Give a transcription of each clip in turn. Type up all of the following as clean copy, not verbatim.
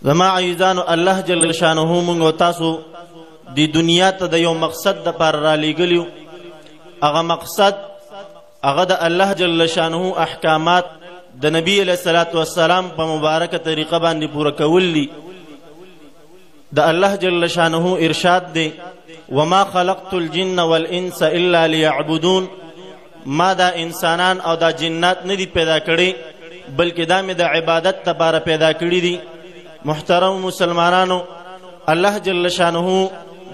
زما عزیزانو الله جل شانه مونږ او تاسو دی دنیا ته د یو مقصد د پر را لېږلیو. هغه مقصد هغه د الله جل شانه احکامات د نبی علیہ الصلوۃ والسلام په مبارکه طریقه باندې پوره کول دي. د الله جل شانه ارشاد دی وما خلقت الجن والانس الا ليعبدون. ما دا انسانان او دا جنات نه دي پیدا کړي بلکې دا مې د عبادت لپاره پیدا کړي دي. محترم مسلمانانو، الله جل شانه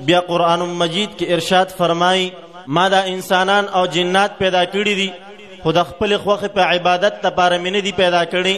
بیا قرآن مجید کې ارشاد فرمای ما دا انسانان او جنات پیدا کړي دي خو د خپل خوښې په عبادت لپاره مې نه دي پیدا کړي.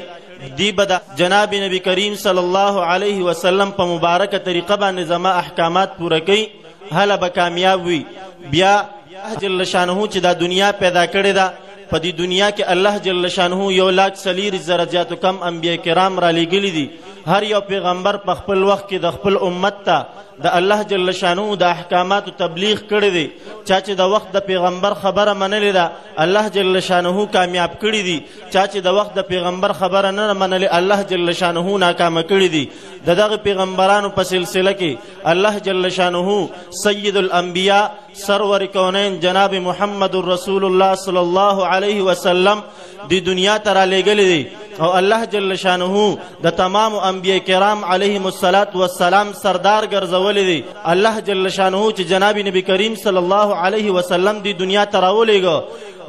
دی به د جناب نبی کریم صلی الله علیه وسلم په مبارکه طریقه باندې زما احکامات پوره کوي هله به کامیاب وي. بیا الله جل شانه چې دا دنیا پیدا کړې ده په دې دنیا کې الله جل شانه 1,40,000 کم انبیاء کرام را لېږلي دي. هر یو پیغمبر په خپل وخت کې د خپل امت ته د الله جل شانه د احکاماتو تبلیغ کړی دی. چا چې د وخت د پیغمبر خبره منلې ده الله جل شانه کامیاب کړی دی. چا چې د وخت د پیغمبر خبره نه منلې الله جل شانه ناکامه کړی دی. د دغه پیغمبرانو په سلسله کې الله جل شانه سید الانبیاء سرور کونین جناب محمد رسول الله صلی الله علیه وسلم دی دنیا ته را لېږلی دی او الله جل شانه د تمام انبیاء کرام علیهم الصلاة والسلام سردار ګرځولی دی. الله جل شانه چې جناب نبی کریم صلی الله علیه وسلم دی دنیا ته راولېږه.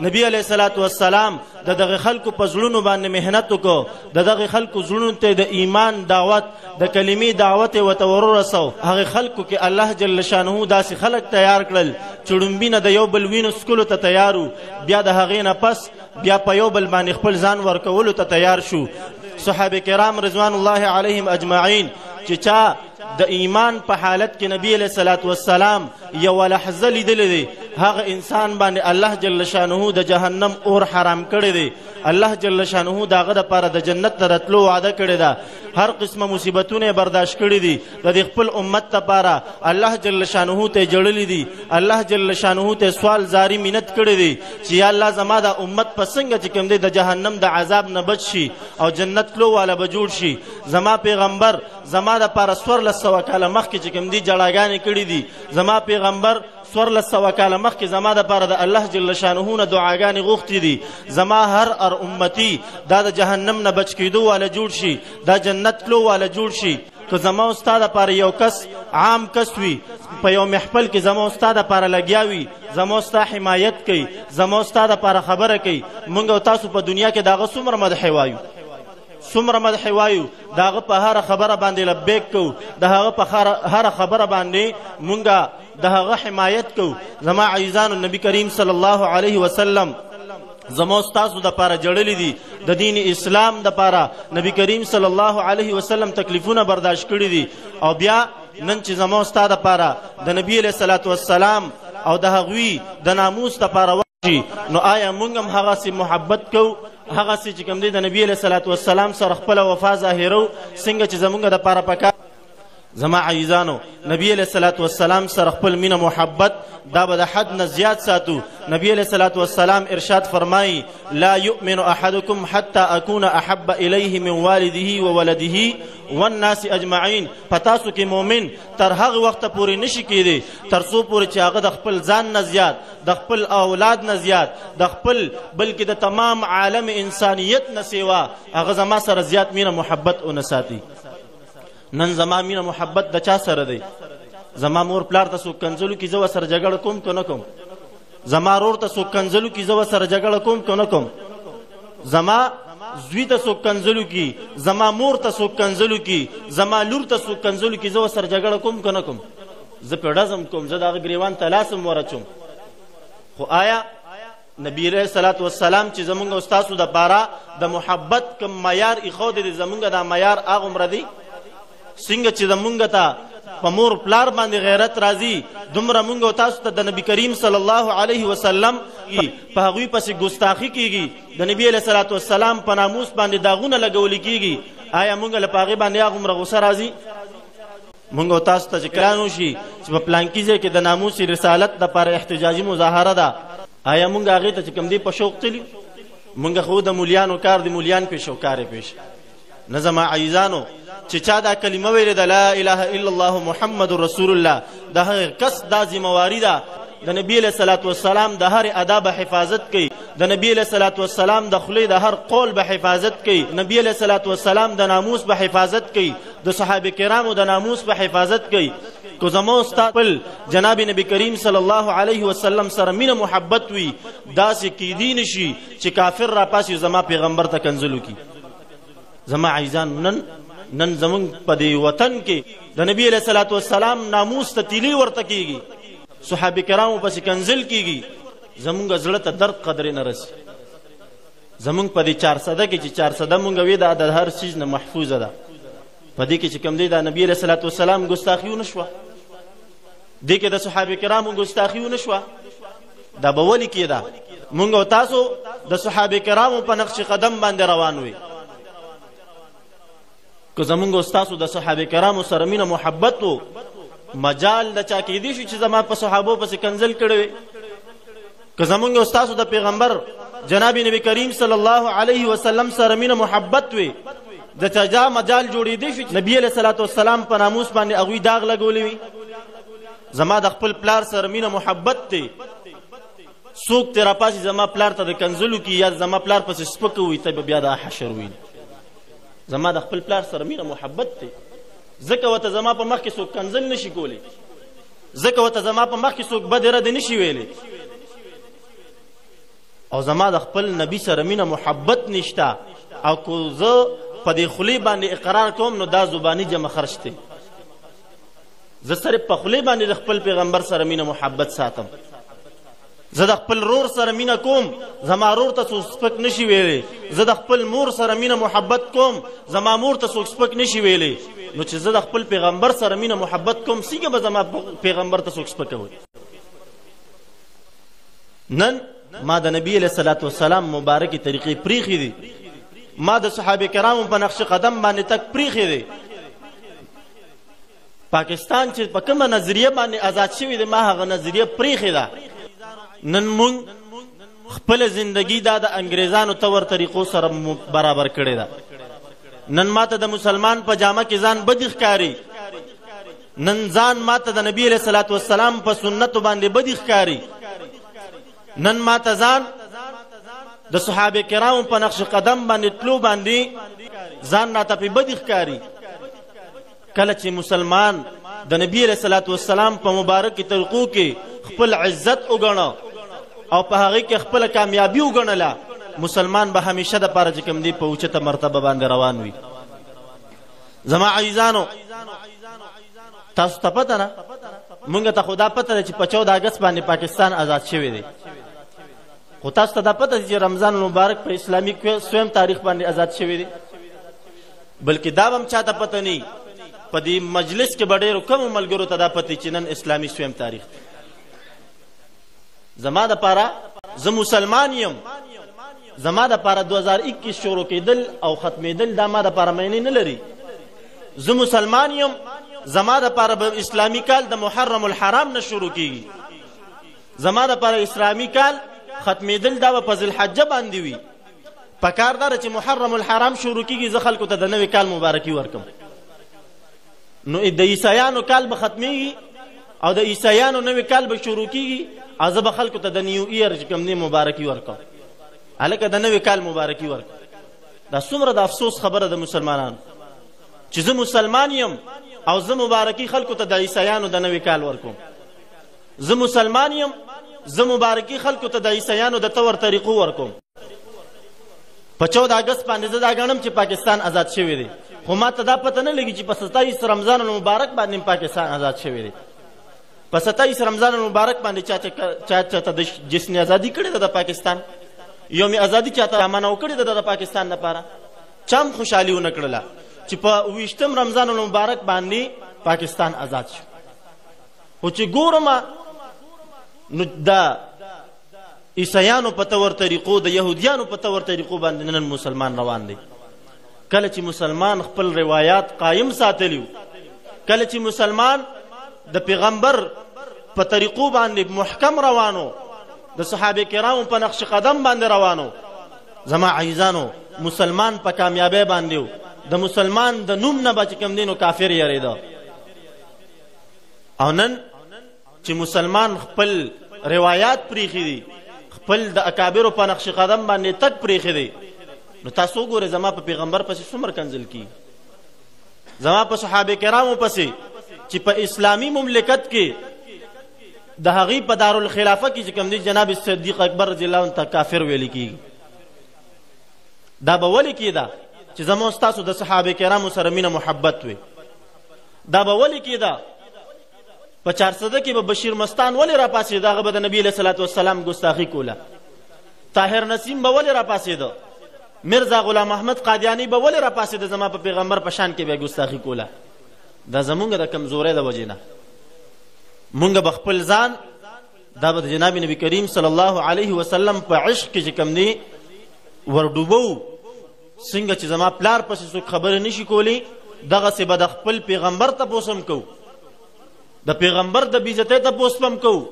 نبی علیہ الصلوۃ والسلام د دغه خلکو په زړونو باندې محنت وکړو. د دغه خلکو زړونو ته د ایمان دعوت د کلمې دعوت ورته ورسو. هغه خلکو کې الله جل شانه داسې خلک تیار کړل چې ړومبي نه د یو بل وینو څکلو ته تیارو. بیا د هغې نه پس بیا په یو بل باندې خپل ځان ورکولو ته تیار شو. صحابه کرام رضوان الله علیهم اجمعین چې چا د ایمان په حالت کې نبی علیہ الصلوۃ والسلام یو لحظه لیدلی دی هغه انسان باندې الله جل شانه د جهنم اور حرام کړی دی. الله جل شانه د هغه دپاره د جنت ته راتلو وعده کړې ده. هر قسمه مصیبتونه برداشت کړي دي د دې خپل امت لپاره الله جل شانه ته جړلی دي. الله جل شانه ته سوال زاری منت کړي دي چې یا الله زما د امت په څنګه چې کوم دی د جهنم د عذاب نه بچ شي او جنت تلو والا به جوړ شي. زما پیغمبر زما دپاره 1400 کاله مخکې چې کوم دی جړاګانې کړي دي. زما پیغمبر 1400 کاله مخکې زما دپاره د الله جل شانه نه دعاګانې غوښتې دي. زما هر امتی دا د جهنم نه بچ کېدو والا جوړ شي دا جنت تلو والا جوړ شي. که زما او ستا دپاره یو کس عام کس وي په یو محفل کې زما او ستا دپاره لګیا وي زما او ستا حمایت کوي زما او ستا دپاره خبره کوي موږ او تاسو په دنیا کې د هغه څومره مدح وایو څومره مدح وایو د هغه په هره خبره باندې لبیک کوو د هغه په هره خبره باندې مونږ د هغه حمایت کوو. زما عزیزانو نبی کریم صلی الله علیه وسلم زما او ستاسو دپاره جړلی دي. د دین اسلام دپاره نبی کریم صلی الله علیه وسلم تکلیفونه برداشت کړي دي او بیا نن چې زما او ستا دپاره د نبی علیہ الصلوۃ والسلام او د هغوی د ناموس دپاره وشي نو آیا مونږ هم هغسې محبت کوو هغسې چې کوم دی د نبی علیہ الصلوۃ والسلام سره خپله وفا ظاهرو څنګه چې زمونږ دپاره پکار. زما عزیزانو نبی علیہ الصلوۃ والسلام سره خپل مینه محبت دا به د حد نه زیات ساتو. نبی علیہ الصلوۃ والسلام ارشاد فرمایي لا یؤمن احدکم حتی اکون احب الیه من والده وولده والناس اجمعین. پتاسو کې مؤمن تر هغه وخته پورې نشي کېدی تر څو پورې چې هغه د خپل ځان نه زیات د خپل اولاد نه زیات د خپل بلکې د تمام عالم انسانیت نه سیوا هغه زما سره زیات مینه محبت ونه ساتي. نن زما مینه محبت د چا سره دی؟ زما مور پلار ته څوک کنځلو کې زه ورسره جګړه کوم که نه کوم؟ زما رور ته څوک کنځلو کې زه ورسره جګړه کوم که نه کوم؟ زما زوی ته څوک کنځلو کې زما مور ته څوک کنځلو کې زما لور ته څوک کنځلو کې زه ورسره جګړه کوم که نه کوم؟ زه پرې ډزم کوم زه د هغه ګریوان ته لاس هم ورچوم. خو آیا نبی علیہ الصلوۃ والسلام چې زمونږ او ستاسو دپاره د محبت کوم معیار ایښودی دی زمونږ دا معیار هغومره دی؟ څنګه چې زمونږ ته په مور پلار باندې غیرت راځي دومره مونږ او تاسو ته د نبی کریم صلی الله علیه وسلم په هغوی پسې ګستاخي کیږي د نبی علیہ الصلوۃ والسلام په ناموس باندې داغونه لګولی کیږي. آیا مونږ له په هغې باندې هغومره غوسه راځي؟ مونږ او تاسو ته چې کلان وشي چې په پلانکي ځای کې د ناموس رسالت دپاره احتجاجي مظاهره ده آیا مونږ هغې ته چې کوم دی په شوق تلي؟ مونږ خو د مولیانو کار د مولیان پیش او کار پیش. نه زما عزیزانو چې چا دا کلمه ویلې ده لا اله الا الله محمد رسول الله، د هغه کس دا ذمواري ده د نبی علیه الصلاة والسلام د هر ادا به حفاظت کوي، د نبی علیه الصلاة والسلام د خولې د هر قول به حفاظت کوي، نبی علیه الصلاة والسلام د ناموس به حفاظت کوي، د صحابه کرامو د ناموس به حفاظت کوي. کو زما استاد خپل جناب نبی کریم صلی الله علیه وسلم سره مینه محبت وي، داسې کیدی نشي چې کافر را پاسي زما پیغمبر ته کنځل وکړي. زما عزیزان، نن زمونږ په دې وطن کې د نبی علیه الصلاة والسلام ناموس ته تیلی ورته کیږي، صحابه کرامو پسې کنځل کیږي، زمونږ زړه ته درد قدرې نه رسي. زمونږ په دې 400 کې چې 400 مونږ وی دا د هر چیز نه محفوظه ده، په دې کې چې کوم دی د نبی علیه الصلاة والسلام ګستاخي ونه شوه، دې کې د صحابه کرامو ګستاخي ونه شوه، دا به ولې کېده؟ مونږ او تاسو د صحابه کرامو په نقش قدم باندې روان وي. که زمونږ او تاسو د صحابه کرامو سره مینه محبت و، مجال د چا کېدی شي چې زما په صحابو پسې کنځل کړی وي. که زمونږ او تاسو د پیغمبر جناب نبی کریم صلی الله علیه وسلم سره مینه محبت وي، د چا مجال جوړېدی شي نبی علیه الصلاة والسلام په ناموس باندې هغوی داغ لګولی وي. زما د خپل پلار سره مینه محبت دی، څوک ترې راپاسي زما پلار ته د کنځلو کې یا زما پلار پسې سپکه وي، ته به بیا دا حشر ویني. زما د خپل پلار سره مینه محبت دی، ځکه ورته زما په مخ کې څوک کنځل نشي کولی، ځکه ورته زما په مخ کې څوک بد رد نشي ویلی. او زما د خپل نبی سره مینه محبت نشته، او کو زه په دې خولې باندې اقرار کوم نو دا زباني جمع خرج دی. زه صرف په خولې باندې د خپل پیغمبر سره مینه محبت ساتم. زه د خپل رور سره مینه کوم، زما رور ته څوک سپک نشي ویلی. زه د خپل مور سره مینه محبت کوم، زما مور ته څوک سپک نشي ویلی. نو چې زه د خپل پیغمبر سره مینه محبت کوم، څنګه به زما پیغمبر ته څوک سپکه وي؟ نن ما د نبی علیه الصلاة والسلام مبارکې طریقې پریښې دي، ما د صحابه کرامو په نقش قدم باندې تک پریښې دی. پاکستان چې په کومه نظریه باندې آزاد شوی دی، ما هغه نظریه پریښې ده. نن مونږ خپل زندگی دا د انګریزانو طور طریقو سره برابر کړې ده. نن ماته د مسلمان په جامه کې ځان بد ښکاري، نن ځان ماته د نبی علیه الصلاة والسلام په سنتو باندې بد ښکاري، نن ماته ځان د صحابه کرامو په نقش قدم باندې تلو باندې ځان راته پې بد ښکاري. کله چې مسلمان د نبی علیه الصلاة والسلام په مبارکې طریقو کې خپل عزت وګڼه او په هغې کې خپله کامیابي وګڼله، مسلمان به همیشه د پاره چې کوم دی په اوچته مرتبه باندې روان وي. زما عزیزانو، تاسو ته پته نه، مونږ ته خو دا پته ده چې په 14 اګست باندې پاکستان آزاد شوی دی، خو تاسو ته دا پته ده چې رمضان المبارک په اسلامي سویم تاریخ باندې آزاد شوی دی. بلکې دا به هم چاته پته نه، په دې مجلس کې به ډېرو کمو ملګرو ته دا پته چې نن اسلامي سویم تاریخ دی. زما دپاره، زه مسلمان یم، زما دپاره 2021 شروع کېدل او ختمېدل دا ما دپاره معنی نه لري. زه مسلمان یم، زما دپاره به اسلامي کال د محرم الحرام نه شروع کېږي، زما دپاره اسلامي کال ختمېدل دا به په ذوالحجه باندې وي. پکار دا چې محرم الحرام شروع کېږي، زه خلکو ته د نوي کال مبارکي ورکم. نو د عیسایانو کال به ختمېږي او د عیسایانو نوي کال به شروع کېږي، او زه به خلکو ته د نیو ایر چې کوم دی مبارکي ورکم، هلکه د نوي کال مبارکي ورکم. دا څومره د افسوس خبره د مسلمانانو چې زه مسلمان یم او زه مبارکي خلکو ته د عیسایانو د نوي کال ورکوم. زه مسلمان یم، زه مبارکي خلکو ته د عیسایانو د طور طریقو ورکوم. په 14 اګست باندې زه دا ګڼم چې پاکستان آزاد شوی دی، خو ما ته دا پته نه لګي چې په 27 رمضان المبارک باندې پاکستان آزاد شوی دی. په 27 رمضان المبارک باندې چا ته د جشن ازادي کړې ده د پاکستان، یوم ازادي چاته منع کړې ده د پاکستان لپاره، چا هم خوشحالي ونه کړله چې په 20 رمضان المبارک باندې پاکستان آزاد شو. خو چې ګورم نو د عیسایانو په طور طریقو، د یهودیانو په طور طریقو باندې نن مسلمان روان دی. کله چې مسلمان خپل روایات قایم ساتلیو، کله چې مسلمان د پیغمبر په طریقو باندې محکم روانو، د صحابه کرامو په نقش قدم باندې روانو، زما عزیزانو مسلمان په کامیابی باندې د مسلمان د نوم نه به چې کوم دی نو کافر یریده. او نن چې مسلمان خپل روایات پریښي دي، خپل د اکابرو په نقش قدم باندې تک پریښي دي، نو تاسو وګورئ زما په پیغمبر پسې څومره کنځل کیږي، زما په صحابه کرامو پسې چې په اسلامي مملکت کې د هغې په دارالخلافه کې چې کوم دی جناب صدیق اکبر رضی الله عنه ته کافر ویل کیږي. دا به ولې کېده چې زموږ ستاسو د صحابه کرامو سره مینه محبت وي؟ دا به ولې کېده په 400 کې به بشیر مستان ولې راپاسېده؟ هغه به د نبي علیه صلات وسلام ګستاخي کوله. طاهر نسیم به ولې راپاسېده؟ مرزا غلام احمد قادیانی به ولې راپاسېده؟ زما په پیغمبر په شان کې به ګستاخي کوله. دا زمونږ د کمزورۍ د وجې نه. مونږ به خپل ځان دا به د جناب نبی کریم صلی الله علیه وسلم په عشق کې چې کوم دی ورډوبو. څنګه چې زما پلار پسې څوک خبرې نشي کولی، دغسې به د خپل پیغمبر تپوس هم کوو، د پیغمبر د بېعزتۍ تپوس به هم کوو،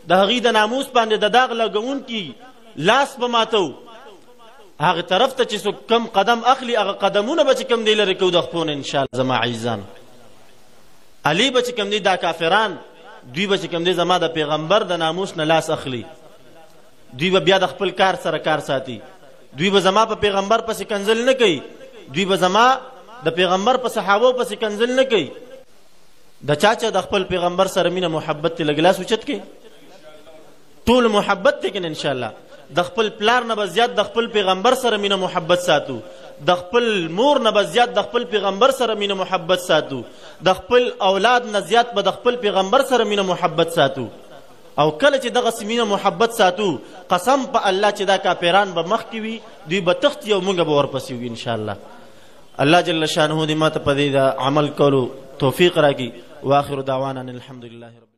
د هغې د ناموس باندې د داغ لګونکي لاس به ماتو. هغه طرف ته چې څوک کم قدم اخلي هغه قدمونه به چې کوم دی لرې کوو د خپلونه انشاءالله. زما عزیزان علي به چې کوم دی دا کافران دوی به چې کوم دی زما د پیغمبر د ناموس نه لاس اخلي، دوی به بیا د خپل کار سره کار ساتي، دوی به زما په پیغمبر پسې کنځل نه کوي، دوی به زما د پیغمبر په صحابو پسې کنځل نه کوي. د چا د خپل پیغمبر سره مینه محبت ته لږ لاس اوچت کوي؟ ټول محبت دی کنه انشاءالله. د خپل پلار نه به زیات د خپل پیغمبر سره مینه محبت ساتو، د خپل مور نه به زیات د خپل پیغمبر سره مینه محبت ساتو، د خپل اولاد نه زیات به د خپل پیغمبر سره مینه محبت ساتو. او کله چې دغسې مینه محبت ساتو، قسم په الله چې دا کافران به مخکې وي، دوی به تښتي او موږ به ورپسې وي انشاءالله. الله جل شانه دې ما ته په دې عمل کولو توفیق راکړي. واخر دعوانا الحمد لله.